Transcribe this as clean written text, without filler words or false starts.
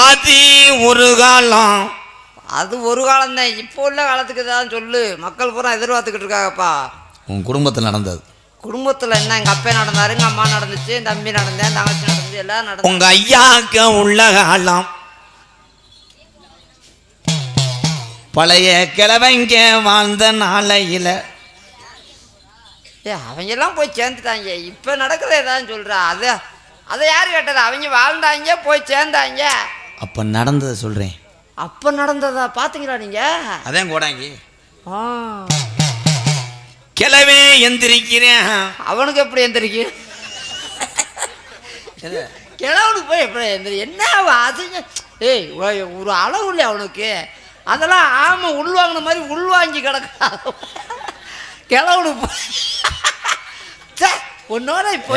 அது ஒரு காலம். அது ஒரு காலம் தான். இப்போ உள்ள காலத்துக்கு தான் சொல்லு. மக்கள் பூரா எதிர்பார்த்துக்கிட்டு இருக்காங்கப்பா. உன் குடும்பத்தில் நடந்தது. குடும்பத்தில் என்ன? எங்கள் அப்பா நடந்தாரு, எங்கள் அம்மா நடந்துச்சு, என் தம்பி நடந்தேன், தங்கச்சி நடந்து, எல்லாம் நடந்து. உங்க ஐயாக்க உள்ள காலம் பழைய கிழவங்க வாழ்ந்த நாளையில. அவங்க எல்லாம் போய் சேர்ந்துட்டாங்க. இப்போ நடக்கிறத ஏதாவது சொல்கிறா? அதை யார் கேட்டது? அவங்க வாழ்ந்தாங்க, போய் சேர்ந்தாங்க. அப்போ நடந்ததை சொல்கிறேன். அப்போ நடந்ததா பார்த்தீங்களா நீங்கள்? அதான் கோடாங்கி கிளவே எந்திரிக்கிறேன். அவனுக்கு எப்படி எந்திரிக்கு? கிழவனுக்கு போய் எப்படி எந்திரி? என்ன அதுங்க? ஏய், ஒரு அளவு இல்லை அவனுக்கு. அதெல்லாம் ஆமாம் உள்வாங்கின மாதிரி உள்வாங்கி கிடக்க கிழவனுக்கு ஒன்னோட இப்போ